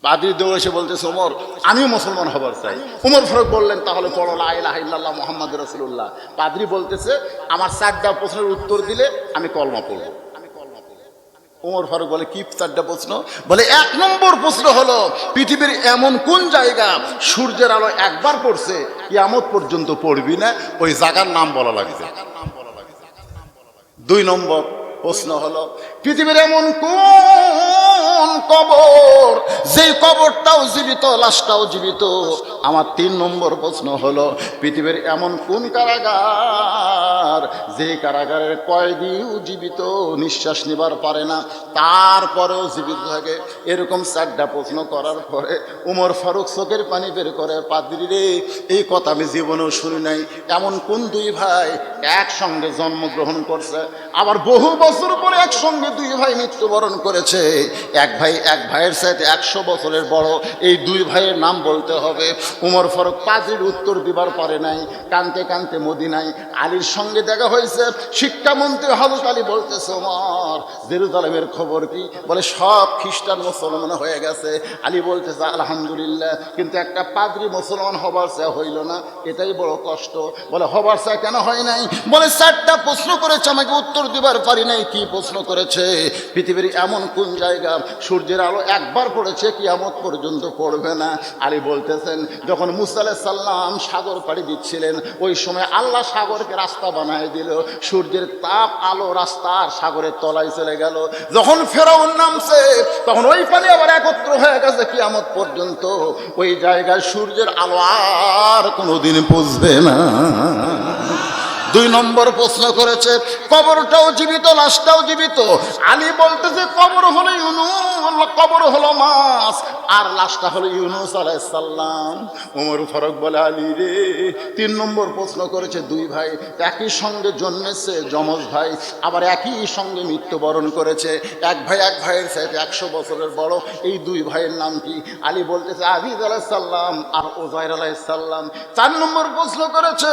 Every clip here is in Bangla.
পাদ্রী দৌড়ে এসে বলতেছে, ওমর আমিও মুসলমান হবার চাই। উমর ফারুক বললেন, তাহলে পড়ো লা ইলাহা ইল্লাল্লাহ মুহাম্মাদুর রাসূলুল্লাহ। পাদ্রী বলতেছে, আমার 4টা প্রশ্নের উত্তর দিলে আমি কলমা পড়বো। উমর ফারুক বলে, কি 4টা প্রশ্ন? বলে 1 নম্বর প্রশ্ন হলো, পৃথিবীর এমন কোন জায়গা সূর্যের আলো একবার পড়ছে কিয়ামত পর্যন্ত পড়বি না, ওই জায়গার নাম বলা লাগবে। 2 নম্বর প্রশ্ন হলো, পৃথিবীর এমন কোন কবর যেই কবরটাও জীবিত, লাশটাও জীবিত। আমার 3 নম্বর প্রশ্ন হলো, পৃথিবীর এমন কোন কারাগার যে কারাগারের কয়েদিও জীবিত, নিঃশ্বাস নিবার পারে না, তারপরেও জীবিত থাকে। এরকম 4টা প্রশ্ন করার পরে উমর ফারুক চোখের পানি বের করে, পাদ্রী রে, এই কথা আমি জীবনেও শুনি নাই। এমন কোন 2 ভাই একসঙ্গে জন্মগ্রহণ করছে, আবার বহু বছর পরে একসঙ্গে 2 ভাই মৃত্যুবরণ করেছে। এক ভাইয়ের সাথে 100 বছরের বড়, এই 2 ভাইয়ের নাম বলতে হবে। উমর ফারুক পাদ্রীর উত্তর দিবার পারে নাই। কানতে কানতে মদিনায় আলীর সঙ্গে দেখা হয়েছে। শিক্ষামন্ত্রী হযরত আলী বলতেছে, ওমর জেরুজালেমের খবর কি? বলে, সব খ্রিস্টান মুসলমান হয়ে গেছে। আলী বলতেছে, আলহামদুলিল্লাহ, কিন্তু একটা পাদ্রী মুসলমান হবার চা হইল না, এটাই বড় কষ্ট। বলে, হবার চা কেন হয় নাই? বলে, 4টা প্রশ্ন করেছে, আমাকে উত্তর দিবার পারি নাই। কি প্রশ্ন করেছে? পৃথিবীর এমন কোন জায়গা সূর্যের আলো একবার পড়েছে কিয়ামত পর্যন্ত পড়বে না। আলী বলতেছেন, যখন মুসা আলাইহিস সালাম সাগর পাড়ি দিচ্ছিলেন, ওই সময় আল্লাহ সাগরকে রাস্তা বানায় দিল। সূর্যের তাপ, আলো রাস্তার সাগরের তলায় চলে গেল। যখন ফেরাউন নামছে, তখন ওই পানি আবার একত্র হয়ে গেছে কিয়ামত পর্যন্ত। ওই জায়গায় সূর্যের আলো আর কোনোদিন পৌঁছবে না। 2 নম্বর প্রশ্ন করেছে, কবরটাও জীবিত, লাশটাও জীবিত। আলী বলতেছে, কবর হলো ইউনুস, কবর হলো মাছ, আর লাশটা হলো ইউনুস আলাইহিস সালাম। উমর ফারুক বলে, আলী রে, 3 নম্বর প্রশ্ন করেছে। 2 ভাই একই সঙ্গে জন্মেছে, যমজ ভাই, আবার একই সঙ্গে মৃত্যুবরণ করেছে। এক ভাইয়ের সাথে 100 বছরের বড়। এই 2 ভাইয়ের নাম কি? আলী বলতেছে, আজিজ আলাইহিস সালাম আর উজাইর আলাইহিস সালাম। 4 নম্বর প্রশ্ন করেছে,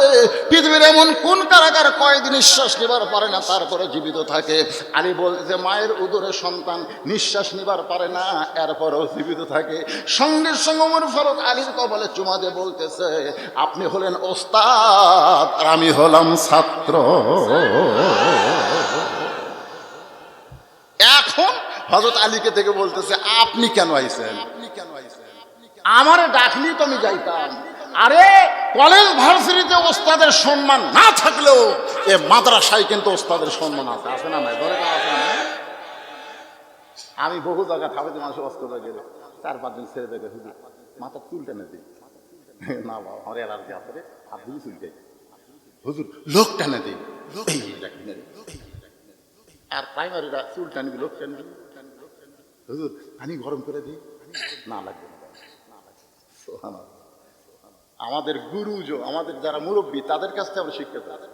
পৃথিবীর এমন কোন কারাগার কয়েদি নিঃশ্বাস নিবার পারে না, তারপরে জীবিত থাকে? আলী বলতেছে, মায়ের উদরে সন্তান নিঃশ্বাস নিবার পারে না, এরপরেও জীবিত থাকে। সঙ্গে সঙ্গে উমর ফারুক আলীর কপালে চুমা দিয়ে বলতেছে, আপনি হলেন ওস্তাদ আর আমি হলাম ছাত্র। এখন হযরত আলীকে থেকে বলতেছে, আপনি কেন আইছেন? আমারে ডাকলি তো আমি যাইতাম। আরে, কলেজ ভার্সিটিতে ওস্তাদের সম্মান না থাকলেও এ মাদ্রাসায় কিন্তু ওস্তাদের সম্মান আছে। আছে না নাই? ধরে আছে না? আমি বহু জায়গা থাকতে মানুষের অস্ত্র গেলে 4-5 দিন ছেড়ে দেখে, হুজুর মাথা চুল টেনে দিই না, বাবা আমার অ্যালার্জি আছে, হাত দিয়ে চুল টাই, হুজুর লোক টেনে দিই, আর প্রাইমারিরা চুল টানবি, লোক টানবি, হুজুর পানি গরম করে দিই, না লাগবে না। আমাদের গুরু, আমাদের যারা মুরব্বী, তাদের কাছ থেকে আমরা শিখতে পারি।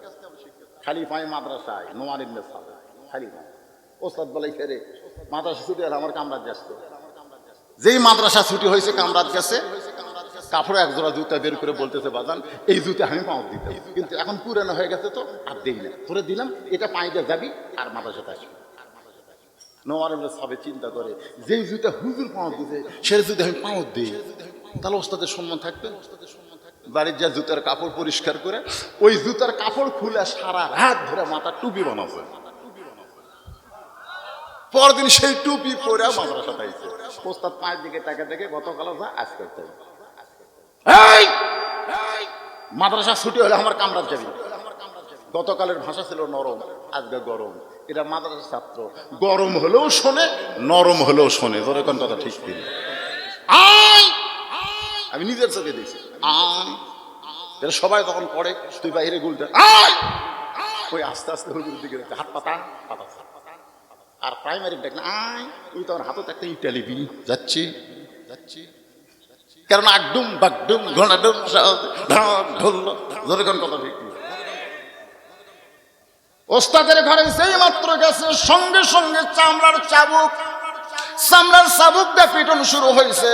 খালি পাই মাদ্রাসায় নোমান ইবনে সাদ, খালি পাই ওস্তাদ বলাই ফেরে মাদ্রাসা ছুটি আর আমার কামরাজ আসতো। যেই মাদ্রাসা ছুটি হয়েছে কামরাজ গেছে, কাপড়ে 1 জোড়া জুতা বের করে বলতেছে, বাজান এই জুতা আমি পাও দিতাম, কিন্তু এখন পুরানো হয়ে গেছে তো আর দেই না, তোরে দিলাম, এটা পাই দিয়ে যাবি আর মাদ্রাসাতে আসবি। নোমান ইবনে সাদ চিন্তা করে, যেই জুতা হুজুর পাও দিতে, সে যদি আমি পাও দিই, তাহলে ওস্তাদের সম্মান থাকবে। বাড়ির যা জুতার কাপড় পরিষ্কার করে ওই জুতার কাপড় খুলে সারা রাত ধরে মাথা টুপি বানাবে। পরদিন সেই টুপি পরে মাদ্রাসাতে আইছে। ওস্তাদ 5 দিকে টাকা দেখে, গতকাল যা আজকে তাই, মাদ্রাসা ছুটি হলে আমার কামরাজ যাবি। গতকালের ভাষা ছিল নরম, আজকে গরম। এটা মাদ্রাসার ছাত্র, গরম হলেও শোনে, নরম হলেও শোনে। ধরে কোন কথা ঠিক কিনা? আমি নিজের চোখে দেখছি। সবাই তখন পড়ে, তুই বাইরে গুলতে ওই আস্তে আস্তে হুজুরের দিকে হাত পাতা পাতা, আর প্রাইমারি দেখলে তুই তখন হাতত একটা ইটালি বি যাচ্ছি যাচ্ছি, কারণ আগডুম বাগডুম ঘনাডুম ঢোল, ধরে কোন কথা ঠিক। ওস্তাদের ঘরে সেই মাত্র গেছে, সঙ্গে সঙ্গে চামড়ার চাবুক দিয়ে পিটন শুরু হয়েছে।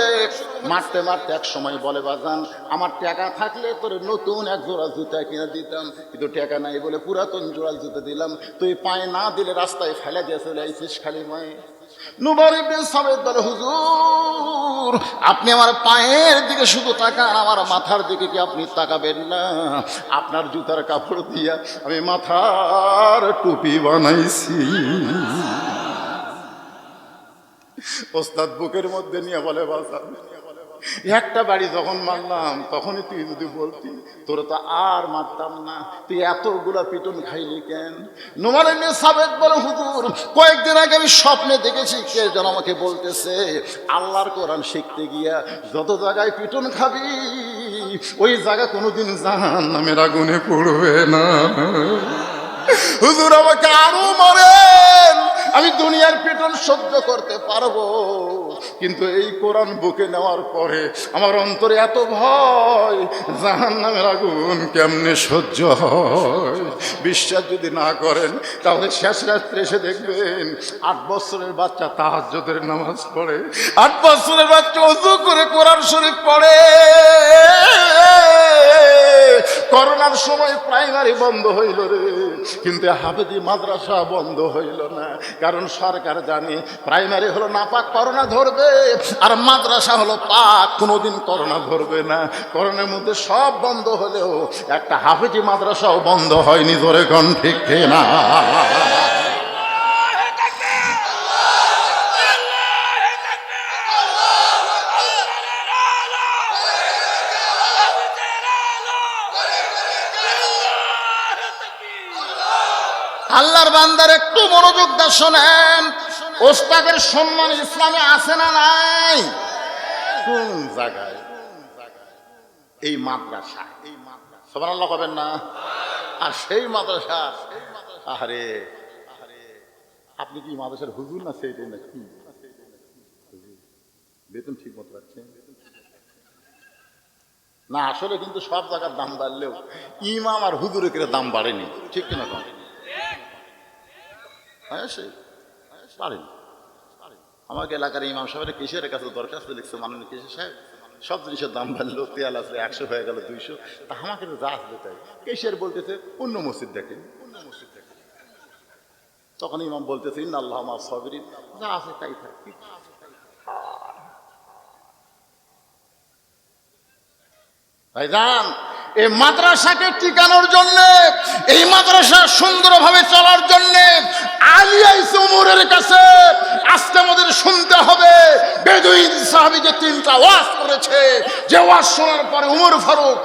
মারতে মারতে এক সময় বলে, বাজান আমার টাকা থাকলে তোর নতুন 1 জোড়া জুতা কিনে দিতাম, কিন্তু টাকা নাই বলে পুরাতন জোড়া জুতা দিলাম। তুই পায়ে না দিলে রাস্তায় ফেলে দিয়ে চলে আইছিস খালি মায়ে। নুবার ইবনে সাবেদ বলে, হুজুর হুজুর আপনি আমার পায়ের দিকে শুধু তাকান, আমার মাথার দিকে কি আপনি তাকাবেন না? আপনার জুতার কাপড় দিয়া আমি মাথার টুপি বানাইছি। ওস্তাদ বুকের মধ্যে নিয়ে বলে, বাজার একটা বাড়ি যখন মারলাম তখনই তুই যদি বলতি তোর তো আর মারতাম না, তুই এতগুলা পিটন খাইলি কেন? নোমান ইবনে সাবেত বলে, হুজুর কয়েকদিন আগে আমি স্বপ্নে দেখেছি কে যেন আমাকে বলতেছে আল্লাহর কোরআন শিখতে গিয়া যত জায়গায় পিটন খাবি ওই জায়গা কোনোদিন জাহান্নামের আগুনে পড়বে না। হুজুর আমাকে আরো মারেন, আমি দুনিয়ার পিটন সহ্য করতে পারবো, কিন্তু এই কোরআন বুকে নেওয়ার পরে আমার অন্তরে এত ভয়, জাহান্নামের আগুন কেমনে সহ্য হয়? বিশ্বাস যদি না করেন তাহলে শেষ রাত্রে এসে দেখবেন 8 বছরের বাচ্চা তাহাজ্জুদের নামাজ পড়ে, 8 বছরের বাচ্চা ওযু করে কোরআন শরীফ পড়ে। করোনার সময় প্রাইমারি বন্ধ হইল রে, কিন্তু হাফেজি মাদ্রাসা বন্ধ হইল না, কারণ সরকার জানে প্রাইমারি হলো নাপাক, করোনা ধরবে, আর মাদ্রাসা হলো পাক, কোনোদিন করোনা ধরবে না। করোনার মধ্যে সব বন্ধ হলেও একটা হাফেজি মাদ্রাসাও বন্ধ হয়নি, ধরে কোন ঠিক না? আল্লাহর বান্দার একটু মনোযোগ দিয়ে শোনেন, ওস্তাদের সম্মান ইসলামে আছে না নাই? কোন জায়গায়? এই মাদ্রাসা, সুবহানাল্লাহ কবেন না? আর সেই মাদ্রাসা, আরে আপনি কি মাদ্রাসার হুজুর না সেইটাই না কি? বেতন ঠিক মতো পাচ্ছেন না? আসলে কিন্তু সব জায়গার দাম বাড়লেও ইমাম আর হুজুরের দাম বাড়েনি, ঠিক কিনা? কম পারেনি। আমাকে এলাকার ইমাম সাহেবের কিসের কাছে দরখাস্ত লিখছে, মাননীয় কিসের সাহেব সব জিনিসের দাম বাড়লো, তেল আছে 100 হয়ে গেল 200, তা আমাকে যা আসবে তাই। কিসের বলতেছে অন্য মসজিদ দেখেন, তখন ইমাম বলতেছে ইন্নাল্লাহা মা'আস সাবিরিন, যা আছে তাই থাকে। ভাইজান, এই মাদ্রাসাকে টিকানোর জন্য, এই মাদ্রাসা সুন্দরভাবে চলার জন্য আলী আইছে উমরের কাছে। আজকে আমাদের শুনতে হবে বেদুইন সাহাবীকে 3টা ওয়াজ করেছে, যে ওয়াজ শোনার পরে উমর ফারুক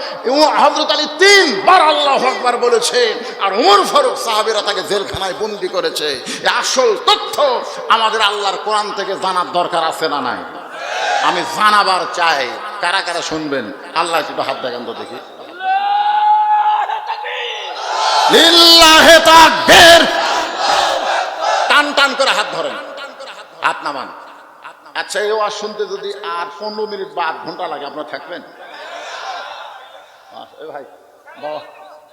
হযরত আলী 3 বার আল্লাহু আকবার বলেছে, আর উমর ফারুক সাহাবীরা তাকে জেলখানায় বন্দী করেছে। এই আসল তথ্য আমাদের আল্লাহর কোরআন থেকে জানার দরকার আছে না নাই? আমি জানাবার চাই, কারা কারা শুনবেন? আল্লাহ একটু হাত দেখান তো দেখি। লিল্লাহি তাকবীর। টান টান করে হাত ধরেন, হাত নামান। আচ্ছা, এই ওয়াজ শুনতে যদি আর 15 মিনিট বা 8 ঘন্টা লাগে, আপনারা থাকবেন? ভাই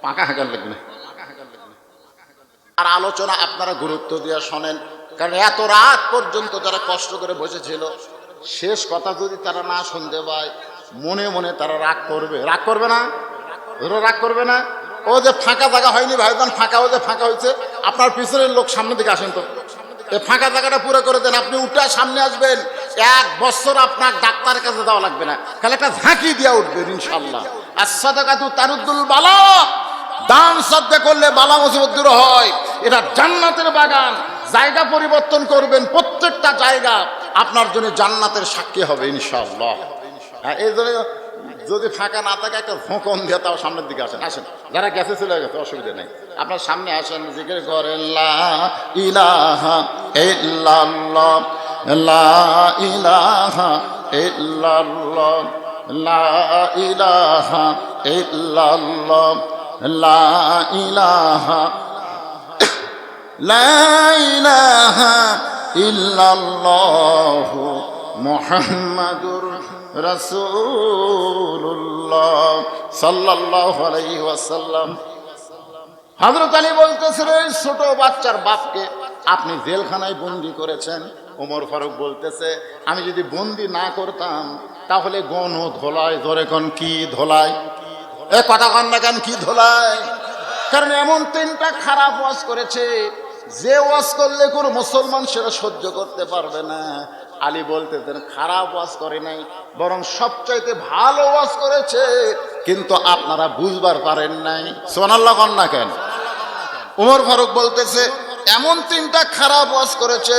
পাকা হাঁকার লাগবে। আর আলোচনা আপনারা গুরুত্ব দিয়ে শোনেন, কারণ এত রাত পর্যন্ত যারা কষ্ট করে বসেছিল, শেষ কথা যদি তারা না শুনতে পায় মনে মনে তারা রাগ করবে। রাগ করবে না? রাগ করবে না? ও যে ফাঁকা জায়গা হয়নি ভাইজান, ফাঁকা ও যে ফাঁকা হয়েছে, আপনার পিছনের লোক সামনের দিকে আসেন তো, এই ফাঁকা জায়গাটা পুরো করে দেন। আপনি উঠে সামনে আসবেন, 1 বছর আপনার ডাক্তারের কাছে যাওয়া লাগবে না, খালি একটা ঝাঁকি দিয়ে উঠবেন ইনশাআল্লাহ। as-সাদাকাতু তারুদ্দুল বালা, দান সাদকা করলে বালা মুসিবত দূর হয়। এটা জান্নাতের বাগান, জায়গা পরিবর্তন করবেন, প্রত্যেকটা জায়গা আপনার জন্য জান্নাতের সাক্ষী হবে ইনশাআল্লাহ। এই জন্য যদি ফাঁকা না থাকে একটা ভোঁকন দিয়ে তাও সামনের দিকে আসেন। আসেন, যারা গেছে চলে গেছে অসুবিধা নেই, আপনার সামনে আসেন, জিকির করেন লা ইলাহা ইল্লাল্লাহ, লা ইলাহা ইল্লাল্লাহ, লা ইলাহা ইল্লাল্লাহ, লা ইলাহা, লা ইলাহা ইল্লাল্লাহ মুহাম্মাদুর রাসূলুল্লাহ সাল্লাল্লাহু আলাইহি ওয়াসাল্লাম। হযরত আলী বলতেছেন, এই ছোট বাচ্চার বাপকে আপনি জেলখানায় বন্দী করেছেন। ওমর ফারুক বলতেছে, আমি যদি বন্দী না করতাম তাহলে গণ ধোলায়। ধরে কোন কি ধোলায়? এ কথা কন না কেন, কি ধোলায়? কারণ এমন 3টা খারাপ ওয়াজ করেছে, যে ওয়াজ করলে কোনো মুসলমান সেটা সহ্য করতে পারবে না। আলী বলতেছেন খারাপ ওয়াজ করে নাই, বরং সবচাইতে ভালো ওয়াজ করেছে, কিন্তু আপনারা বুঝবার পারেন নাই। সুবহানাল্লাহ কন না কেন? উমর ফারুক বলতেছে এমন তিনটা খারাপ ওয়াজ করেছে,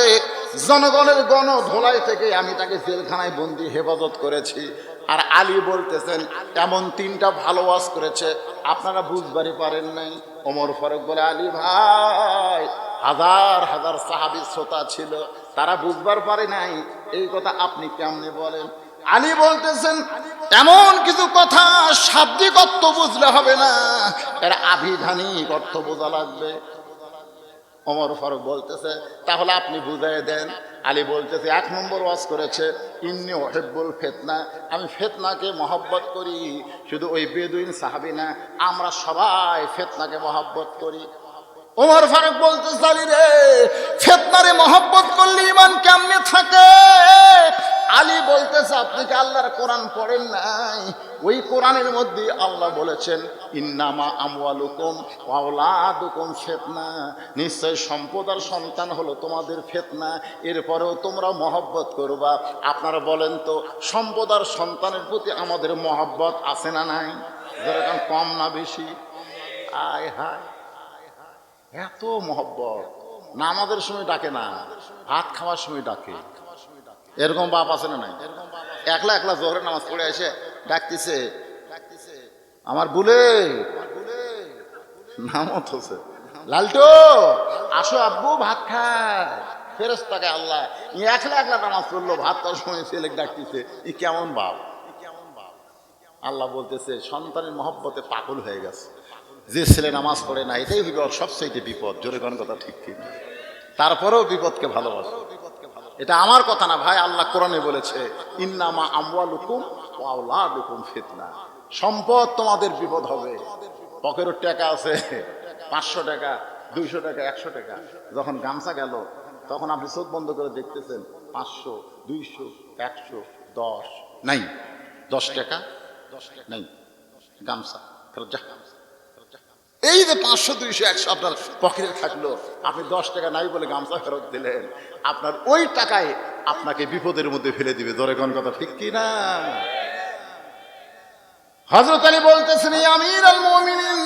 জনগণের গণধোলাই থেকে আমি তাকে জেলখানায় বন্দি হেফাজত করেছি। আর আলী বলতেছেন এমন তিনটা ভালো ওয়াজ করেছে, আপনারা বুঝবারই পারেন নাই। ওমর ফারুক বলে আলী ভাই, হাজার হাজার সাহাবী শ্রোতা ছিল, তারা বুঝবার পারে নাই, এই কথা আপনি কেমনে বলেন? আলী বলতেছেন এমন কিছু কথা শাব্দিক অর্থ বুঝলে হবে না, এর আভিধানিক অর্থ বোঝা লাগবে। ওমর ফারুক বলতেছে তাহলে আপনি বুঝাই দেন। আলী বলতেছে 1 নম্বর ওয়াজ করেছে ইন্নী উহিব্বুল ফিতনা, আমি ফিতনাকে মহব্বত করি। শুধু ওই বেদুইন সাহাবী না, আমরা সবাই ফিতনাকে মহব্বত করি। ওমর ফারুক বলতেছে আলী রে, ফিতনারে মহব্বত করলে ঈমান কেমনে থাকে? আলী বলতেছে আপনি কি আল্লাহর কোরআন পড়েন নাই? ওই কোরআনের মধ্যে আল্লাহ বলেছেন ইন্নামা আমওয়ালুকুম ওয়া আওলাদুকুম ফিতনা, নিশ্চয় সম্পদ আর সন্তান হলো তোমাদের ফিতনা, এরপরেও তোমরা মহব্বত করবা। আপনারা বলেন তো সম্পদ আর সন্তানের প্রতি আমাদের মহব্বত আছে না নাই? যেরকম কম না বেশি? আয় হায়, এত মহব্বত! নামাজের সময় ডাকে না, ভাত খাওয়ার সময় ডাকে। এরকম বাপ আছে না নাই? একলা একলা জোহরের নামাজ পড়ে এসে ডাকতেছে আমার বুলে, নাম হচ্ছে লালটো, আসো আব্বু ভাত খায়। ফেরেশতাকে আল্লাহ একলা একলা নামাজ পড়লো, ভাত খাওয়ার সময় ছেলে ডাকতেছে, ই কেমন বাপ? আল্লাহ বলতেছে সন্তানের মহব্বতে পাগল হয়ে গেছে। যে ছেলে নামাজ পড়ে না, এটাই বিপদ, সবচেয়ে বিপদ। জোরে কোন কথা ঠিক ঠিক, তারপরেও বিপদকে ভালোবাসে। এটা আমার কথা না ভাই, আল্লাহ কোরআনে বলেছে ইন্নামা আমওয়ালুকুম ওয়া আওলাদুকুম ফিতনা, সম্পদ তোমাদের বিপদ হবে। পকেটের টাকা আছে 500 টাকা, 200 টাকা, 100 টাকা, যখন গামছা গেল তখন আপনি চোখ বন্ধ করে দেখতেছেন 500, 200, 100, 10 নাই, 10 টাকা নাই গামছা। এই যে 500, 200, 100 আপনার পকেটে থাকলো, আপনি 10 টাকা নাই বলে গামছা ফেরত দিলেন, আপনার ওই টাকায় আপনাকে বিপদের মধ্যে ফেলে দিবে। ধরে কোন কথা ঠিক কি না? হযরত আলী বলতেছেন ইয়া আমিরুল মুমিনিন,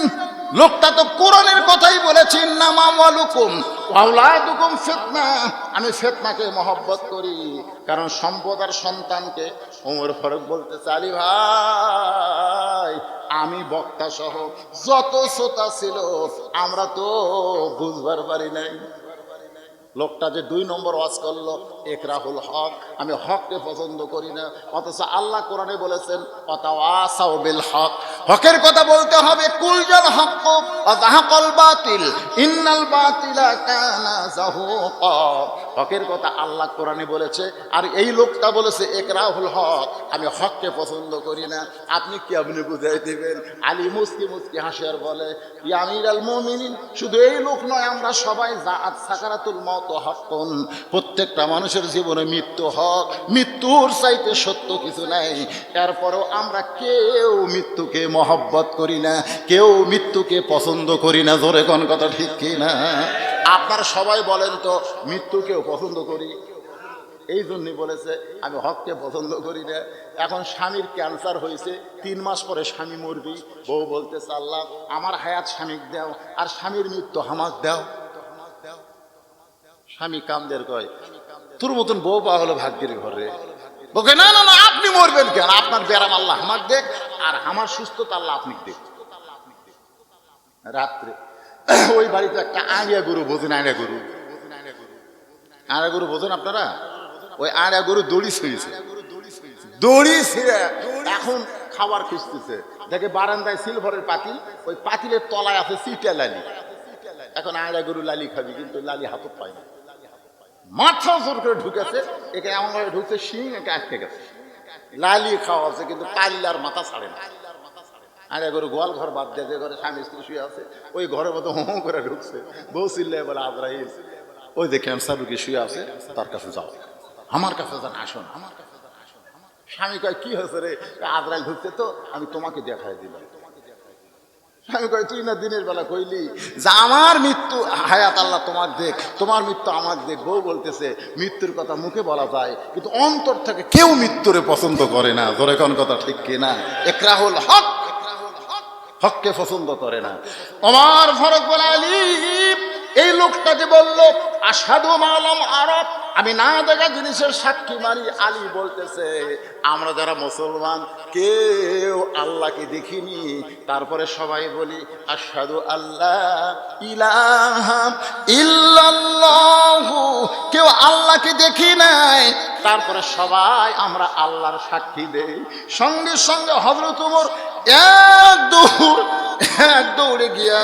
লোকটা তো কোরআনের কথাই বলেছে ইন্নামা আমওয়ালুকুম ওয়া আওলাদুকুম ফিতনা, আমি ফিতনাকে মহব্বত করি, কারণ সম্পদ আর সন্তানকে। ওমর ফারুক বলতেছে আলী ভাই, আমি বক্তা সহ যত শ্রোতা ছিল আমরা তো বুঝবার পারি নাই। লোকটা যে 2 নম্বর ওয়াজ করলো ইকরাহুল হক, আমি হককে পছন্দ করি না, অথচ আল্লাহ কোরআনে বলেছেন ওয়াতাওয়াসাউ বিল হক, হকের কথা বলতে হবে। কুল জাল হক ওয়া যাহাকাল বাতিল ইন্নাল বাতিলা কানা যাহুকা, হকের কথা আল্লাহ কোরআনে বলেছে। আর এই লোকটা বলেছে ইকরাহুল হক, আমি হককে পছন্দ করি না। আপনি কি আপনি বুঝাই দিবেন? আলী মুস্কি মুস্কি হাসে আর বলে ইয়া আমিরুল মুমিনিন, শুধু এই লোক নয়, আমরা সবাই জাআত সাকারাতুল মউত হকুন, প্রত্যেকটা মানুষের জীবনে মৃত্যু হক, মৃত্যুর চাইতে সত্য কিছু নাই। এরপরও আমরা কেউ মৃত্যুকে মহব্বত করি না, কেউ মৃত্যুকে পছন্দ করি না। জোরে কোন কথা ঠিক কি না? আপনারা সবাই বলেন তো মৃত্যুকেও পছন্দ করি? এই জন্যই বলেছে আমি হককে পছন্দ করি না। এখন স্বামীর ক্যান্সার হয়েছে, 3 মাস পরে স্বামী মরবি, বউ বলতেছে আল্লাহ আমার হায়াত স্বামীক দাও আর স্বামীর মৃত্যু আমাক দাও। স্বামী কামদের কয় তোর মতন বউ পাওয়া হলো ভাগ্যের ঘরে। বলে না না না, আপনি মরবেন কেন? আপনার ব্যারাম আল্লাহ আমাক দেখ, আর আমার সুস্থতা আল্লাহ আপনি দেখ। রাত্রে ওই বাড়িতে একটা আড়িয়া গরু, বোঝেন আড়িয়া গরু? আড়িয়া গরু বোঝেন আপনারা? ওই আড়িয়া গরু দড়ি ছিঁড়েছে, দড়ি ছিঁড়ে এখন খাবার খুঁজতেছে, দেখে বারান্দায় সিলভারের পাতিল, ওই পাতিলের তলায় আছে চিটা লালি। এখন আড়িয়া গরু লালি খাবি, কিন্তু লালি হাতত পায় না, মাথা জোর করে ঢুকেছে, একে এমন ভাবে ঢুকছে শিং একে আটকে গেছে। লালি খাওয়া আছে কিন্তু পাল্লার মাথা ছাড়ে না। আড়িয়া গরু গোয়াল ঘর বাদ দিয়ে যে ঘরে স্বামী স্ত্রী শুয়ে আছে, ওই ঘরের মতো হোঁ করে ঢুকছে। বউ চিল্লায় বলে আজরাইল, ওই যে ক্যান্সার রুগী শুয়ে আছে তার কাছে যাও, আমার কাছে যান, আসুন আমার কাছে যান, আসুন। স্বামী কয় কি হয়েছে রে? আজরাইল ঢুকছে তো, আমি তোমাকে দেখাই দিলাম। আমি কই তুই না দিনের বেলা কইলি যে আমার মৃত্যু হায়াত আল্লাহ তোমার দেখ, তোমার মৃত্যু আমার দেখ। বউ বলতেছে মৃত্যুর কথা মুখে বলা যায়, কিন্তু অন্তর থেকে কেউ মৃত্যুরে পছন্দ করে না। জোরে কোন কথা ঠিক কিনা? ইকরাহুল হক, হককে পছন্দ করে না। ওমর ফারুক বলে আলী, এই লোকটা যে বলল আশহাদু মালাম আরব, আমি না দেখা জিনিসের সাক্ষী মারি। আলী বলতেছে আমরা যারা মুসলমান কেউ আল্লাহকে দেখিনি, তারপরে সবাই বলি আশহাদু আল্লাহ ইলাহা ইল্লাল্লাহু, কেউ আল্লাহকে দেখি নাই, তারপরে সবাই আমরা আল্লাহর সাক্ষী দেই। সঙ্গে সঙ্গে হযরত ওমর এক দৌড়ে গিয়া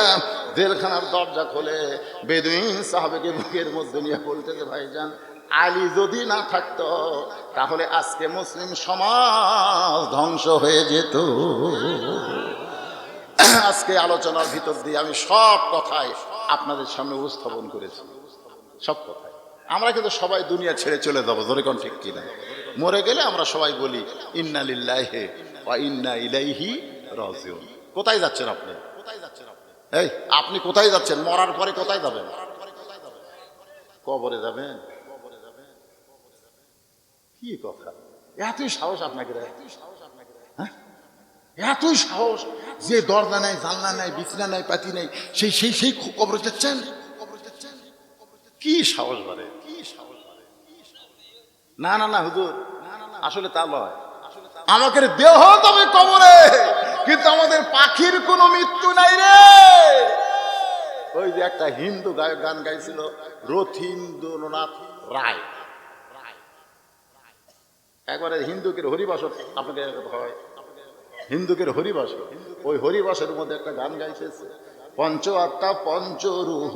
জেলখানার দরজা খোলে, বেদুইন সাহাবেকে বুকের মধ্যে নিয়ে বলতেছে ভাইজান, আলী যদি না থাকতো তাহলে আজকে মুসলিম সমাজ ধ্বংস হয়ে যেত। আজকে আলোচনার ভিতর দিয়ে আমি সব কথাই আপনাদের সামনে উপস্থাপন করেছি, সব কথাই। আমরা কিন্তু সবাই দুনিয়া ছেড়ে চলে যাবো, জোরে কোন ঠিক কিনা? মরে গেলে আমরা সবাই বলি ইন্না লিল্লাহি ওয়া ইন্না ইলাইহি রাজিউন। কোথায় যাচ্ছেন আপনি? এই আপনি কোথায় যাচ্ছেন? মরার পরে কোথায় যাবেন? কবরে যাবেন। কি কথা, এতই সাহস আপনাকে? হ্যাঁ, এতই সাহস যে দরজা নাই, জানলা নাই, বিছনা নাই, পাতি নাই, সেই সেই সেই কবরে যাচ্ছেন? কি সাহস বাড়ে! না না না হুজুর, আসলে তা নয়। আমাদের দেহ তবে কবরে, কিন্তু আমাদের পাখির কোনো মৃত্যু নাই রে। ওই যে একটা হিন্দু গায়ক গান গাইছিল, রথীন্দ্রনাথ রায়, একবারে হিন্দুকের হরিবাসর, আপনাকে হয় হিন্দুকের হরিবাসর, ওই হরিবাসের মধ্যে একটা গান গাইতেছে, পঞ্চ আত্মা পঞ্চরূহ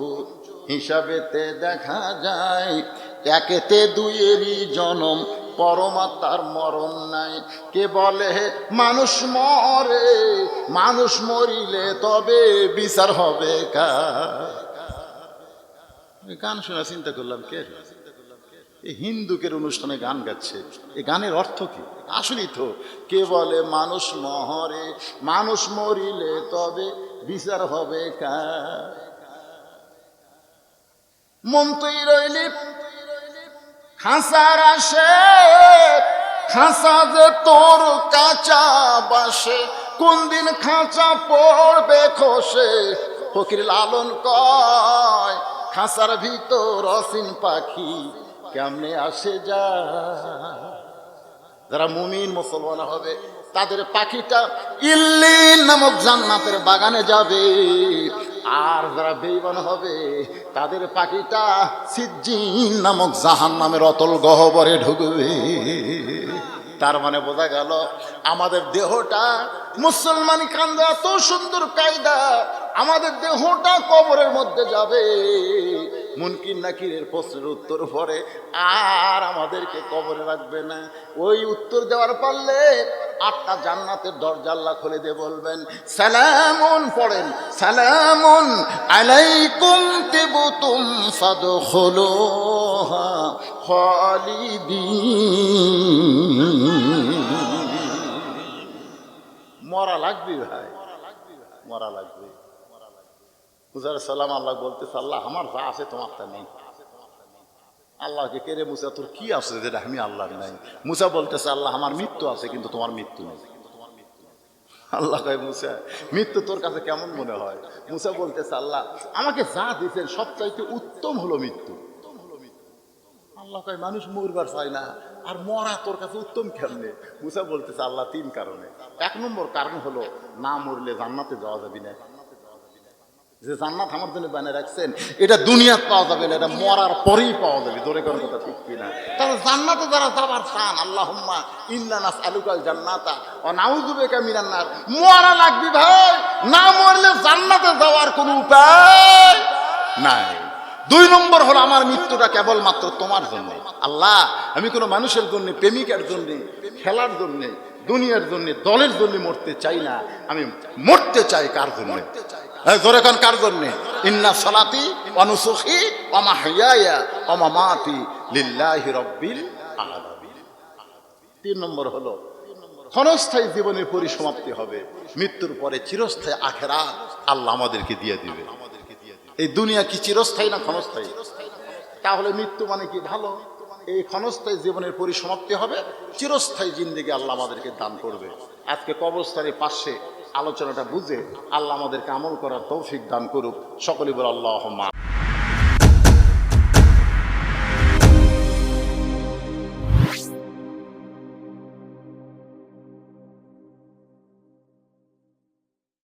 হিসাবেতে দেখা যায়, একেতে দুইয়েরই জনম, পরমাত্মার মরণ নাই। কে বলে মানুষ মরে, মানুষ মরিলে তবে বিচার হবে কার? গান শোনা চিন্তা করলাম কে এই হিন্দুকের অনুষ্ঠানে গান গাচ্ছে, এই গানের অর্থ কি? আসলেই তো কে বলে মানুষ মরে, মানুষ মরিলে তবে বিচার হবে কার? মন তুই রইলি খাঁচার আসে, খাঁচা যে তোর কাঁচা বাসে, কোন দিন খাঁচা পড়বে খসে। ফকির লালন কয় খাঁচার ভিতর অসীন পাখি কেমনে আসে যায়। যারা মুমিন মুসলমান হবে তাদের পাখিটা ইল্লিন নামক জান্নাতের বাগানে যাবে, আর যারা বেঈমান হবে তাদের পাখিটা সিজ্জিন নামক জাহান্নামের অতল গহ্বরে ঢুকবে। তার মানে বোঝা গেল আমাদের দেহটা, মুসলমান কান্দা এত সুন্দর কায়দা, আমাদের দেহটা কবরের মধ্যে যাবে। মুনকির নাকিরের প্রশ্নের উত্তর পরে আর আমাদেরকে কবরে রাখবে না। ওই উত্তর দেওয়ার পারলে 8টা জান্নাতের দরজা আল্লাহ খুলে দিয়ে বলবেন সালামুন, পড়েন সালামুন আলাইকুম তিবতুম ফাদখুলুহা খালিদিন। মরা লাগবে ভাই, মরা লাগবে। মুসা সালাম আল্লাহ বলতেছে আল্লাহ আমার যা আছে তোমার তা নেই। আল্লাহকে কেড়ে মুসা তোর কি আছে যেটা আমি আল্লাহ নাই? মুসা বলতেছে আল্লাহ আমার মৃত্যু আছে কিন্তু তোমার মৃত্যু নেই। আল্লাহ কয় মুসা মৃত্যু তোর কাছে কেমন মনে হয়? মুসা বলতেছে আল্লাহ আমাকে যা দিয়েছেন সবচাইতে উত্তম হলো মৃত্যু। আল্লাহ কয় মানুষ মরবার চায় না, আর মরা তোর কাছে উত্তম কেমনে? মুসা বলতেছে আল্লাহ 3 কারণে। 1 নম্বর কারণ হলো না মরলে জান্নাতে যাওয়া যাবে না। যে জান্নাত আমার জন্য বানিয়ে রাখছেন এটা দুনিয়াত পাওয়া যাবে না, এটা মরার পরেই পাওয়া যাবে। জোরে কোন কথা ঠিক কিনা? তাহলে জান্নাতে যারা যাবার চান, আল্লাহুম্মা ইন্না নাসআলুকাল জান্নাতা ওয়া নাউযু বিকা মিনান নার, মরা লাগবে ভাই। না মরলে জান্নাতে যাওয়ার কোনো উপায় নাই। 2 নম্বর হলো আমার মৃত্যুটা কেবলমাত্র তোমার জন্য। আল্লাহ আমি কোনো মানুষের জন্য, প্রেমিকের জন্য, খেলার জন্য, দুনিয়ার জন্য, দলের জন্য মরতে চাই না। আমি মরতে চাই কার জন্য? জোরে কোন কার জন্য? ইন্না সালাতি ওয়া নুসুকি ওয়া মাহইয়ায়া ওয়া মামাতি লিল্লাহি রাব্বিল আলামিন। 3 নম্বর হলো ক্ষণস্থায়ী জীবনের পরিসমাপ্তি হবে, মৃত্যুর পরে চিরস্থায়ী আখেরাত আল্লাহ আমাদেরকে দিয়ে দিবে। এই দুনিয়া কি চিরস্থায়ী না ক্ষণস্থায়ী? তাহলে মৃত্যু মানে কি? ভালো। এই ক্ষণস্থায়ী জীবনের পরিসমাপ্তি হবে, চিরস্থায়ী জিন্দেগি আল্লাহ আমাদেরকে দান করবে। আজকে কবরস্থানের পাশে আলোচনাটা বুঝে আল্লাহ আমাদেরকে আমল করার তৌফিক দান করুক। সকলে বলে আল্লাহুম্মা।